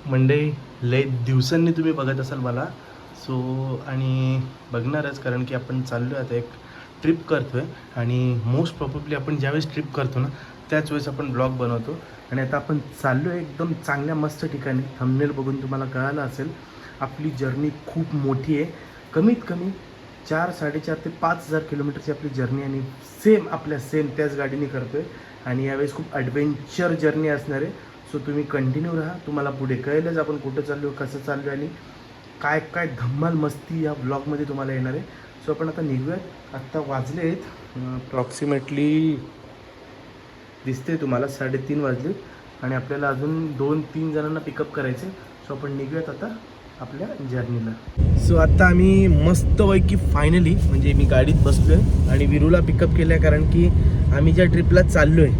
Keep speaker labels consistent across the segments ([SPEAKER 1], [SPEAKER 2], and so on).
[SPEAKER 1] मंडळी लय दिवसांनी तुम्ही बघत असाल मला. सो आणि बघणारच, कारण की आपण चाललो आहे आता एक ट्रिप करतो आहे. आणि मोस्ट प्रॉब्ली आपण ज्यावेळेस ट्रिप करतो ना त्याच वेळेस आपण ब्लॉग बनवतो. आणि आता आपण चाललो आहे एकदम चांगल्या मस्त ठिकाणी. थंबनेल बघून तुम्हाला कळालं असेल आपली जर्नी खूप मोठी आहे. कमीत कमी 4-4.5 ते 5,000 किलोमीटरची आपली जर्नी, आणि सेम त्याच गाडीने करतो आहे. आणि यावेळेस खूप ॲडव्हेंचर जर्नी असणार आहे. सो तुम्ही कंटिन्यू राहा, तुम्हाला पुढे कळेलच आपण कुठं चाललो, कसं चाललो आणि काय काय धम्माल मस्ती या ब्लॉगमध्ये तुम्हाला येणार आहे. सो आपण आता निघूयात. आत्ता वाजले आहेत अप्रॉक्सिमेटली दिसते तुम्हाला 3:30 वाजले. आणि आपल्याला अजून 2-3 जणांना पिकअप करायचे. सो आपण निघूयात आता आपल्या जर्नीला. सो आता आम्ही मस्तपैकी फायनली म्हणजे मी गाडीत बसलो आहे आणि विरूला पिकअप केलं आहे. कारण की आम्ही ज्या ट्रिपला चाललो आहे,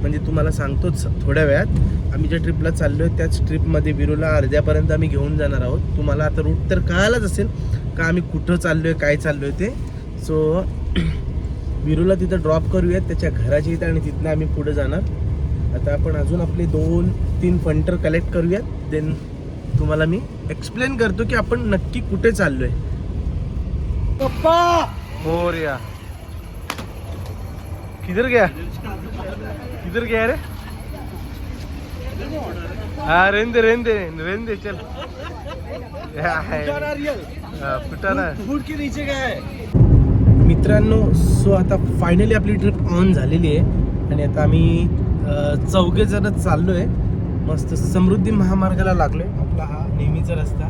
[SPEAKER 1] म्हणजे तुम्हाला सांगतोच थोड्या वेळात, आम्ही ज्या ट्रिपला चाललो आहे त्याच ट्रिपमध्ये विरूला अर्ध्यापर्यंत आम्ही घेऊन जाणार आहोत. तुम्हाला आता रूट तर कळालंच असेल का आम्ही कुठं चाललो आहे, काय चाललो आहे ते. सो विरूला तिथं ड्रॉप करूयात त्याच्या घराच्या इथं आणि तिथनं आम्ही पुढे जाणार. आता आपण अजून आपले 2-3 फंटर कलेक्ट करूयात, देन तुम्हाला मी एक्सप्लेन करतो की आपण नक्की कुठे चाललो आहे. पप्पा हो रे, किधर गया रे. हाँ रेंदे चल. फुटाना फूट के नीचे काय मित्रांनो. सो आता फायनली आपली ट्रिप ऑन झालेली आहे आणि आता आम्ही 4 जण चाललो आहे. मस्त समृद्धी महामार्गाला लागलो आहे. आपला हा नेहमीचा रस्ता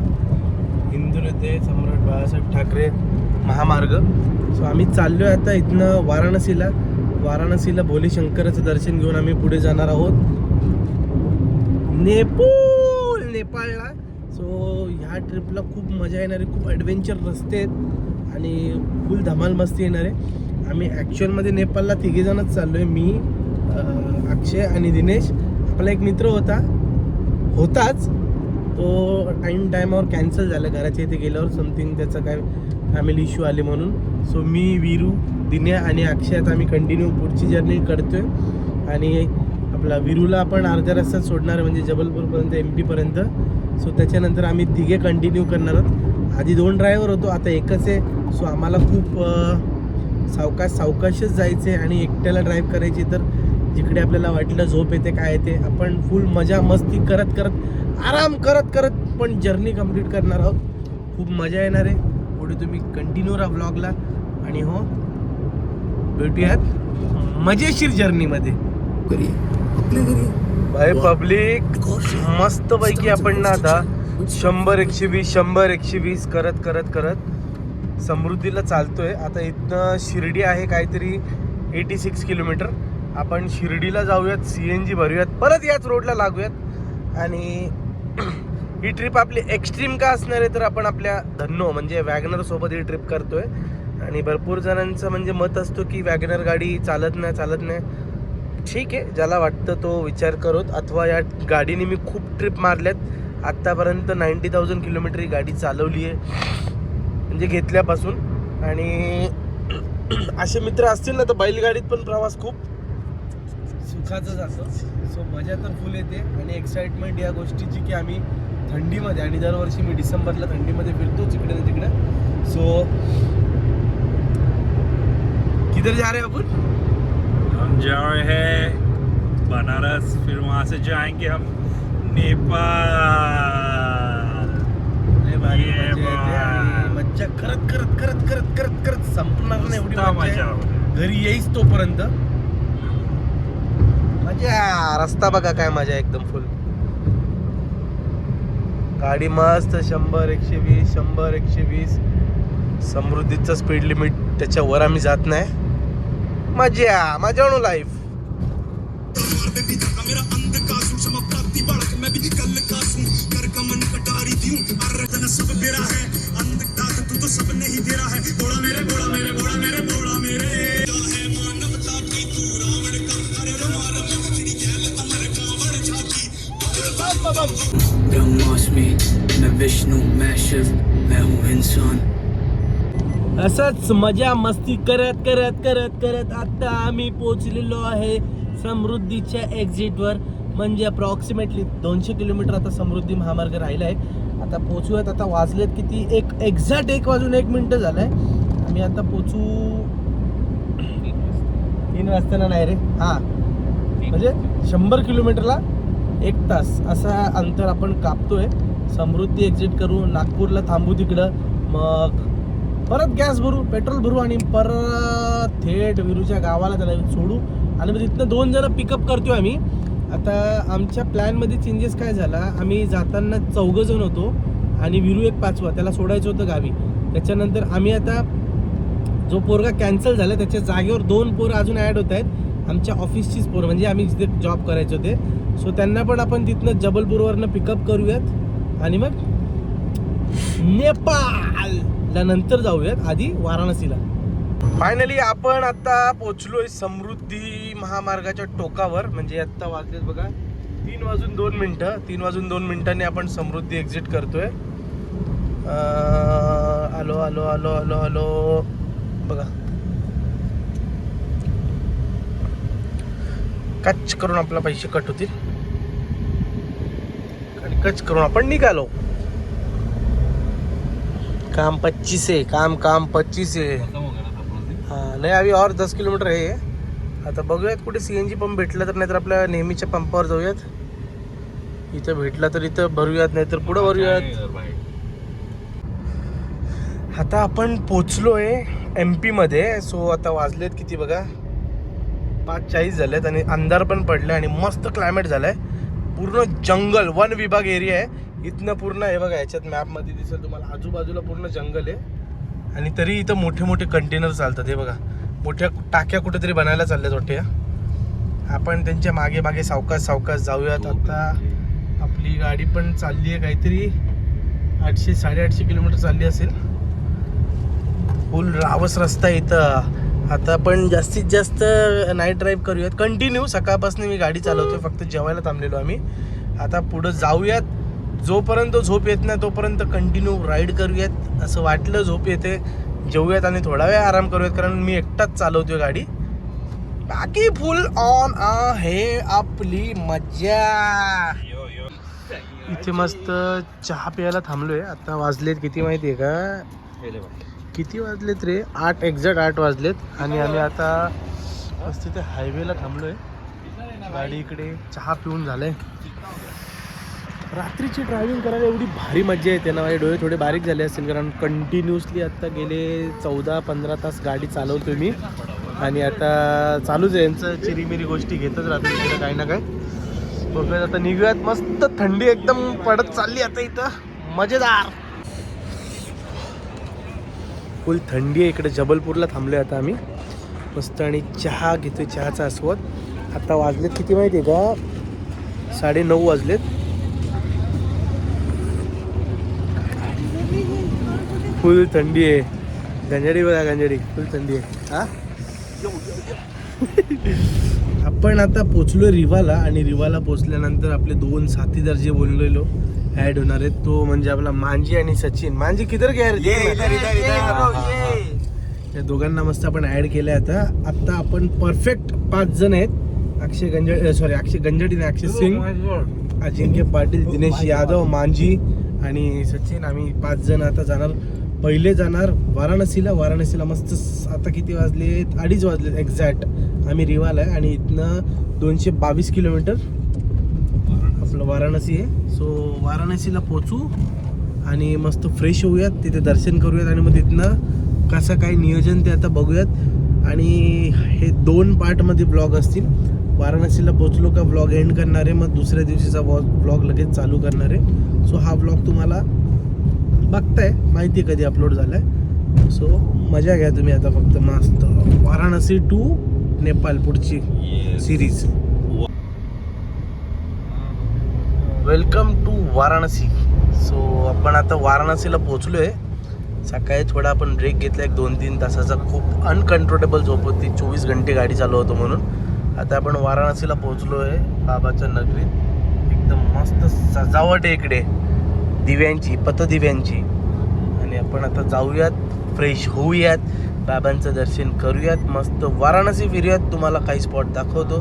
[SPEAKER 1] हिंदुस्थान ते सम्राट बाळासाहेब ठाकरे महामार्ग. सो आम्ही चाललो आहे आता इथनं वाराणसीला भोले शंकराचं दर्शन घेऊन आम्ही पुढे जाणार आहोत नेपाळला. सो ह्या ट्रिपला खूप मजा येणार आहे, खूप ॲडव्हेंचर रस्ते आहेत आणि फुल धमाल मस्ती येणार आहे. आम्ही ॲक्च्युअलमध्ये नेपाळला 3 जणच चाललो आहे. मी, अक्षय आणि दिनेश. आपला एक मित्र होताच तो टायमावर कॅन्सल झाला. घराच्या इथे गेल्यावर समथिंग त्याचा काय फॅमिली इश्यू आले म्हणून. सो मी, वीरू, दिन्या आणि अक्षयात आम्ही कंटिन्यू पुढची जर्नी करतोय. आणि आपला वीरूला आपण अर्ध्या रस्त्यात सोडणार आहे, म्हणजे जबलपूरपर्यंत, MP पर्यंत. सो त्याच्यानंतर आम्ही 3 कंटिन्यू करणार आहोत. आधी 2 ड्रायव्हर होतो, आता एकच आहे. सो आम्हाला खूप सावकाशच जायचं आहे आणि एकट्याला ड्राईव्ह करायची. तर जिकडे आपल्याला वाटलं झोप येते काय येते, आपण फुल मजा मस्ती करत आराम करत पण जर्नी कंप्लीट करणार आहोत. खूप मजा येणार आहे. पुढे तुम्ही कंटिन्यू राहा ब्लॉगला. आणि हो, भेटूयात मजेशीर जर्नीमध्ये. भाई पब्लिक मस्त पैकी आपण ना आता 100-120 करत समृद्धीला चालतोय. आता इथनं शिर्डी आहे काहीतरी 86 किलोमीटर. आपण शिर्डीला जाऊयात, CNG भरूयात, परत याच रोडला लागूयात. आणि ही ट्रिप आपली एक्स्ट्रीम का असणार आहे तर आपण आपल्या धन्नो म्हणजे वॅगनर सोबत ही ट्रिप करतोय. आणि भरपूर जणांचं म्हणजे मत असतो की वॅगनर गाडी चालत नाही. ठीक आहे, ज्याला वाटतं तो विचार करोत. अथवा या गाडीने मी खूप ट्रिप मारल्यात आत्तापर्यंत. 90,000 किलोमीटर ही गाडी चालवली आहे म्हणजे घेतल्यापासून. आणि असे मित्र असतील ना तर बैलगाडीत पण प्रवास खूप सुखाचं जातं. सो मजा तर फुल येते आणि एक्साइटमेंट या गोष्टीची की आम्ही थंडीमध्ये, आणि दरवर्षी मी डिसेंबरला थंडीमध्ये फिरतोच इकडे ना तिकडे. सो किधर जा रहे हैं अपन?
[SPEAKER 2] हम जा रहे हैं बनारस, फिर वहाँ से जाएंगे हम नेपाल.
[SPEAKER 1] मज्जा करत संपणार नाही एवढी मजा. घरी येईस तोपर्यंत मजा. रस्ता बघा काय मजा, एकदम फुल. गाडी मस्त 100-120 समृद्धीचं स्पीड लिमिट, त्याच्यावर आम्ही जात नाही. मजा लाईफ.
[SPEAKER 3] ब्रह्मास्मि मैं विष्णु मैं शिव मैं हूँ इंसान.
[SPEAKER 1] असंच मजा मस्ती करत आता आम्ही पोचलेलो आहे समृद्धीच्या एक्झिटवर. म्हणजे अप्रॉक्सिमेटली 200 किलोमीटर आता समृद्धी महामार्ग राहिला आहे. आता पोचूयात. आता वाजलेत किती, एक्झॅक्ट 1:01 झालं आहे. आम्ही आता पोचू 3 वाजताना नाही रे, हां म्हणजे 100 किलोमीटरला 1 तास असा अंतर आपण कापतोय. समृद्धी एक्झिट करू, नागपूरला थांबू, तिकडं मग परत गॅस भरू, पेट्रोल भरू आणि परत थेट विरूच्या गावाला त्याला सोडू आणि मग तिथनं 2 जण पिकअप करतोय आम्ही. आता आमच्या प्लॅनमध्ये चेंजेस काय झाला, आम्ही जाताना 4 जण होतो आणि विरू एक 5वा, त्याला सोडायचं होतं गावी. त्याच्यानंतर आम्ही आता जो पोरगा कॅन्सल झाला त्याच्या जागेवर 2 पोरं अजून ॲड होत आहेत, आमच्या ऑफिसचीच पोरं, म्हणजे आम्ही जिथे जॉब करायचे होते. सो त्यांना पण आपण तिथनं जबलपूरवरनं पिकअप करूयात आणि मग नेपाळला नंतर जाऊयात, आधी वाराणसीला. फायनली आपण आता पोचलोय समृद्धी महामार्गाच्या टोकावर. म्हणजे आत्ता वाजलेत बघा 3:02. 3:02 आपण समृद्धी एक्झिट करतोय. आलो आलो आलो आलो आलो बघा. कच करून आपला पैसे कट होतील आणि कच करून आपण निघालो. काम 25 आहे, काम 25 आहे. हाँ नाही, अभी और 10 किलोमीटर आहे. आता बघूयात कुठे CNG पंप भेटला तर, नाहीतर आपल्या नेहमीच्या पंपावर जाऊयात. इथं भेटला तर इथं भरूयात, नाहीतर पुढं भरूयात. आता आपण पोचलोय MP मध्ये. सो आता वाजलेत किती बघा 5:40 झालेत आणि अंधार पण पडले आणि मस्त क्लायमेट झालाय. पूर्ण जंगल, वन विभाग एरिया आहे इथनं पूर्ण. हे बघा याच्यात मॅपमध्ये दिसेल तुम्हाला, आजूबाजूला पूर्ण जंगल आहे आणि तरी इथं मोठे मोठे कंटेनर चालतात. हे बघा मोठ्या टाक्या कुठेतरी बनायला चालल्यात वाटते. आपण त्यांच्या मागे मागे सावकाश सावकाश जाऊयात. आता आपली गाडी पण चालली आहे काहीतरी 800-850 किलोमीटर चालली असेल. फुल रावस रस्ता आहे इथं. आता आपण जास्तीत जास्त नाईट ड्राईव्ह करूयात कंटिन्यू. सकाळपासून मी गाडी चालवतोय, फक्त जेवायला थांबलेलो आम्ही. आता पुढं जाऊयात. जोपर्यंत झोप येत नाही तोपर्यंत कंटिन्यू राईड करूयात. असं वाटलं झोप येते जेवूयात आणि थोडा वेळ आराम करूयात, कारण मी एकटाच चालवतोय गाडी. बाकी फुल ऑन आहे आपली मजा. इथे मस्त चहा प्यायला थांबलोय. आता वाजलेत किती माहिती आहे का, किती वाजलेत रे, 8 एक्झॅक्ट 8 वाजलेत आणि आम्ही आता मस्त तिथे हायवेला थांबलोय. गाडी इकडे चहा पिऊन झालंय. रात्रीची ड्रायव्हिंग करायला एवढी भारी मजा येते ना. माझे डोळे थोडे बारीक झाले असतील, कारण कंटिन्युअसली आत्ता गेले 14-15 तास गाडी चालवतोय मी आणि आता चालूच आहे यांचं चिरीमिरी गोष्टी घेतच राहतात काही ना काय. बघूयात आता निघूयात. मस्त थंडी एकदम पडत चालली आता इथं, मजेदार फुल थंडी आहे इकडे. जबलपूरला थांबलोय आता आम्ही मस्त आणि चहा घेतोय, चहाचा आस्वाद. आता वाजलेत किती माहिती आहे का, 9:30 वाजलेत. फुल थंडी आहे. गंजडी बघा, गंजडी फुल थंडी आहे. हा आपण आता पोचलो रिवाला आणि रिवाला पोचल्यानंतर आपले 2 साथीदार जे बोललेलो ॲड होणार आहेत, तो म्हणजे आपला मांजी आणि सचिन. मांजी किधर गया रे? या दोघांना मस्त आपण ॲड केलं आहे. आता आपण परफेक्ट 5 जण आहेत. अक्षय गंजडी नाही, अक्षय सिंग, अजिंक्य पाटील, दिनेश यादव, मांजी आणि सचिन. आम्ही 5 जण आता जाणार. पहिले जाणार वाराणसीला मस्त. आता किती वाजले, 2:30 वाजलेत एक्झॅक्ट. आम्ही रिवाला आहे आणि इथनं 222 किलोमीटर आपलं वाराणसी आहे. सो वाराणसीला पोचू आणि मस्त फ्रेश होऊयात, तिथे दर्शन करूयात आणि मग तिथनं कसं काय नियोजन ते आता बघूयात. आणि हे 2 पार्टमध्ये ब्लॉग असतील. वाराणसीला पोचलो का ब्लॉग एंड करणार आहे, मग दुसऱ्या दिवशीचा ब्लॉग लगेच चालू करणार आहे. सो हा ब्लॉग तुम्हाला बघताय, माहिती कधी अपलोड झालाय. सो मजा घ्या तुम्ही आता फक्त. मस्त वाराणसी टू नेपाळ पुढची series. Welcome to Varanasi. So आपण आता वाराणसीला पोचलोय. सकाळी थोडा आपण ब्रेक घेतला 1-2-3 तासाचा. खूप अनकंट्रोलेबल झोप होती, 24 घंटे गाडी चालवतो म्हणून. आता आपण वाराणसीला पोचलोय, बाबाच्या नगरीत. एकदम मस्त सजावट आहे इकडे, दिव्यांची, पतदिव्यांची. आणि आपण आता जाऊयात, फ्रेश होऊयात, बाबांचं दर्शन करूयात, मस्त वाराणसी फिरूयात. तुम्हाला काही स्पॉट दाखवतो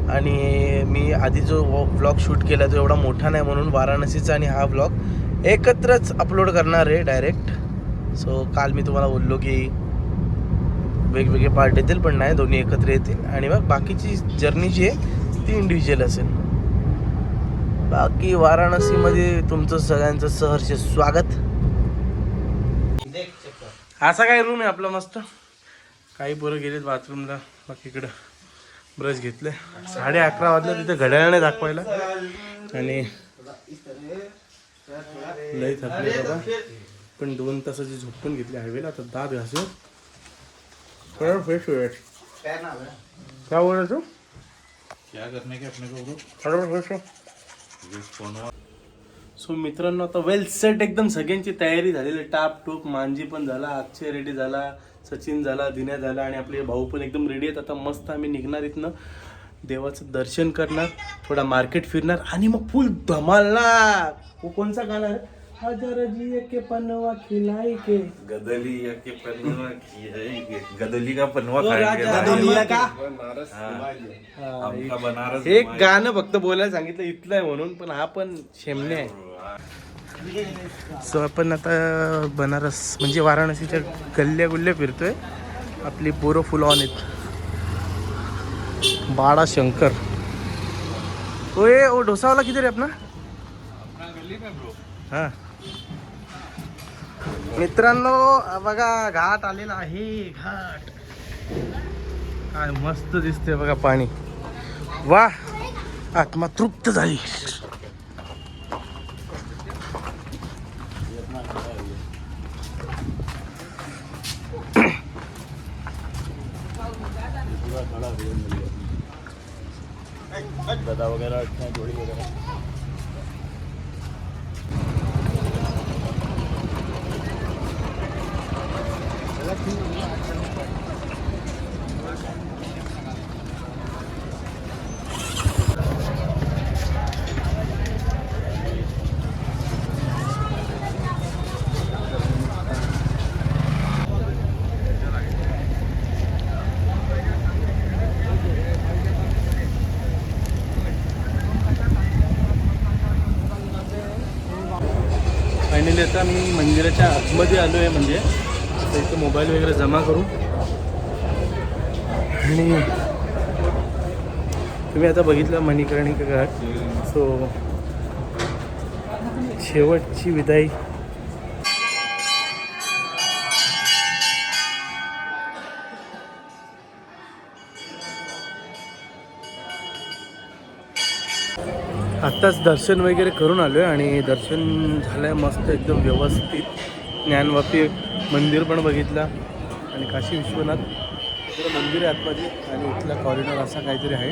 [SPEAKER 1] आणि मी आधी जो व्लॉग शूट केला तो एवढा मोठा नाही म्हणून वाराणसीचा आणि हा व्लॉग एकत्रच अपलोड करणार आहे डायरेक्ट. सो काल मी तुम्हाला बोललो की वेगवेगळे पार्ट येतील पण नाही, दोन्ही एकत्र येतील. आणि मग बाकीची जर्नी जी आहे ती इंडिव्हिज्युअल असेल. बाकी वाराणसीमध्ये तुमचं सगळ्यांचं सहर्ष स्वागत. असा काय रूम आहे आपला मस्त. काही पोरं गेलेत बाथरूमला, बाकी इकडं ब्रश घेतले. 11:30 वाजलं, तिथे घड्याळाने दाखवायला. आणि लई थकले बाबा, पण 2 तासाची झोप पण घेतली हायवेला. आता दात घासून थोडा फ्रेश होईल. काय बोलतो
[SPEAKER 2] क्या करने के अपने को
[SPEAKER 1] थोडा फ्रेश. सो मित्रांनो, आता वेल सेट एकदम सगळ्यांची तयारी झालेली. टाप टूप, मांजी पण झाला, अक्षय रेडी झाला, सचिन झाला, दिन्या झाला आणि आपले भाऊ पण एकदम रेडी आहेत. आता मस्त आम्ही निघणार इथनं, देवाचं दर्शन करणार, थोडा मार्केट फिरणार आणि मग फुल धमालणार. कोणचा गाणं आहे? हजार जी के पनवा खिलाई के
[SPEAKER 2] गदलिया के पनवा खिलाएंगे, गदली का पनवा खाएंगे.
[SPEAKER 1] गदलिया का?
[SPEAKER 2] आमका बनारस
[SPEAKER 1] एक गाणं फक्त बोलायला सांगितलं इथलं आहे म्हणून, पण हा पण शेमणे आहे. सो आपण आता बनारस म्हणजे वाराणसीच्या गल्ल्या गुल्ल्या फिरतोय. आपली पोरं फुल ऑन आहेत. बाड़ा शंकर. ओए ओ डोसावाला किती रे अपना
[SPEAKER 2] गली में ब्रो.
[SPEAKER 1] हा मित्रांनो, बघा घाट आलेला आहे. घाट काय मस्त दिसते बघा, पाणी. वा, आत्मा तृप्त झाली. दादा वगैरह जोड़ी वगैरह. फायनली आता मी मंदिराच्या आतमध्ये आलो आहे. म्हणजे आता इथं मोबाईल वगैरे जमा करू. आणि तुम्ही आता बघितलं मणिकर्णिका घाट. सो शेवटची विदाई. आत्ताच दर्शन वगैरे करून आलो आहे आणि दर्शन झालं आहे मस्त एकदम व्यवस्थित. ज्ञानवापी मंदिर पण बघितलं आणि काशी विश्वनाथ इकडं मंदिर आहे आतमध्ये आणि इथला कॉरिडॉर असा काहीतरी आहे.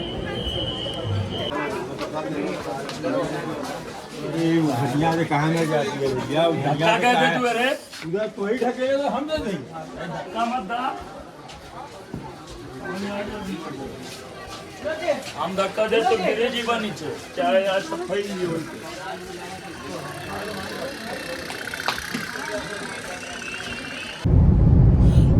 [SPEAKER 4] हम धक्का दे तो गिरे जीवा नीचे, चाहे आज सफाई नहीं होती.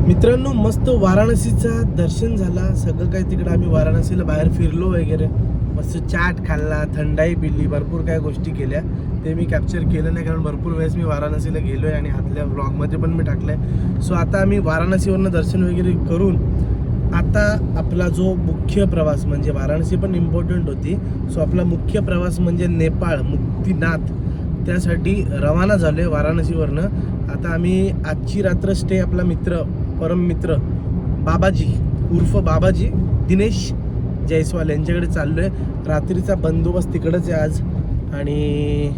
[SPEAKER 1] मित्रांनो, मस्त वाराणसीचा दर्शन झाला. सगळं काही तिकडं आम्ही वाराणसीला बाहेर फिरलो वगैरे, मस्त चाट खाल्ला, थंडाई पिली, भरपूर काय गोष्टी केल्या. ते मी कॅप्चर केलं नाही कारण भरपूर वेळेस मी वाराणसीला गेलो आहे आणि आतल्या व्लॉगमध्ये पण मी टाकलं आहे. सो आता आम्ही वाराणसीवरनं दर्शन वगैरे करून आता आपला जो मुख्य प्रवास म्हणजे वाराणसी पण इम्पॉर्टंट होती. सो आपला मुख्य प्रवास म्हणजे नेपाळ मुक्तीनाथ, त्यासाठी रवाना झालो आहे वाराणसीवरनं. आता आम्ही आजची रात्र स्टे आपला मित्र, परम मित्र बाबाजी उर्फ बाबाजी दिनेश जयस्वाल यांच्याकडे चाललो आहे. रात्रीचा बंदोबस्त तिकडंच आहे आज आणि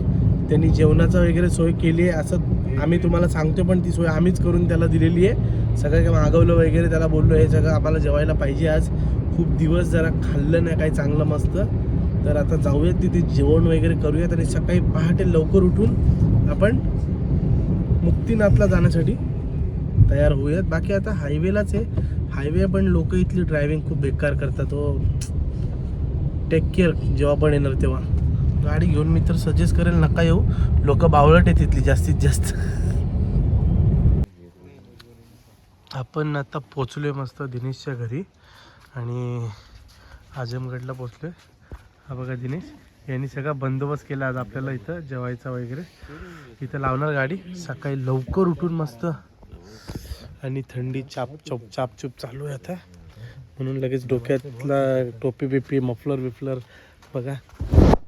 [SPEAKER 1] त्यांनी जेवणाचा वगैरे सोय केली आहे असं आम्ही तुम्हाला सांगतो, पण ती सोय आम्हीच करून त्याला दिलेली आहे. सगळं काय मागवलं वगैरे, त्याला बोललो हे सगळं आम्हाला जेवायला पाहिजे आज, खूप दिवस जरा खाल्लं नाही काही चांगलं मस्त. तर आता जाऊयात तिथे जेवण वगैरे करूयात आणि सकाळी पहाटे लवकर उठून आपण मुक्तीनाथला जाण्यासाठी तयार होऊयात. बाकी आता हायवेलाच आहे. हायवे पण लोक इथली ड्रायव्हिंग खूप बेकार करतात. हो, टेक केअर जेव्हा पण येणार तेव्हा. गाडी घेऊन मी तर सजेस्ट करेल नका येऊ, लोक बावळट आहेत तिथली जास्तीत जास्त. आपण आता पोचलोय मस्त दिनेशच्या घरी आणि आजमगडला पोचलोय. हा बघा दिनेश यांनी सगळा बंदोबस्त केला आज आपल्याला इथं जेवायचा वगैरे. इथं लावणार गाडी सकाळी लवकर उठून मस्त. आणि थंडी चापचूप चालू आहे आता, म्हणून लगेच डोक्यातला टोपी बिपी मफलर बिफलर बघा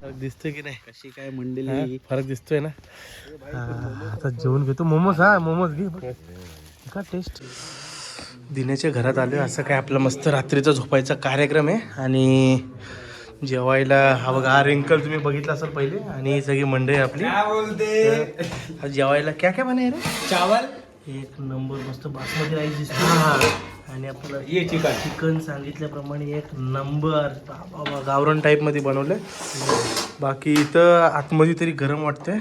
[SPEAKER 1] फरक दिसतोय की नाही,
[SPEAKER 5] कशी काय मंडळी.
[SPEAKER 1] फरक दिसतोय ना. आता जेवण घेतो. मोमोज मोमोज घे का टेस्ट. दिनेच्या घरात आलो. असं काय आपलं मस्त रात्रीचा झोपायचा कार्यक्रम आहे. आणि जेवायला हा बघा हा रिंकल तुम्ही बघितला असेल पहिले. आणि ही सगळी मंडळी आपली बोलते जेवायला क्या क्या बने रे.
[SPEAKER 5] चावल
[SPEAKER 1] एक नंबर मस्त बासमती राईस दिसतो. आणि आपलं
[SPEAKER 5] ये
[SPEAKER 1] चिकन सांगितल्याप्रमाणे एक नंबर बाबा गावरण टाईपमध्ये बनवलं. बाकी इथं आतमध्ये तरी गरम वाटतंय.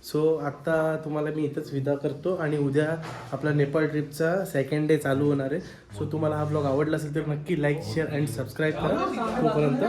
[SPEAKER 1] सो आत्ता तुम्हाला मी इथंच विदा करतो. आणि उद्या आपला नेपाळ ट्रिपचा 2nd डे चालू होणार आहे. सो तुम्हाला हा ब्लॉग आवडला असेल तर नक्की लाईक शेअर अँड सबस्क्राईब करा. तोपर्यंत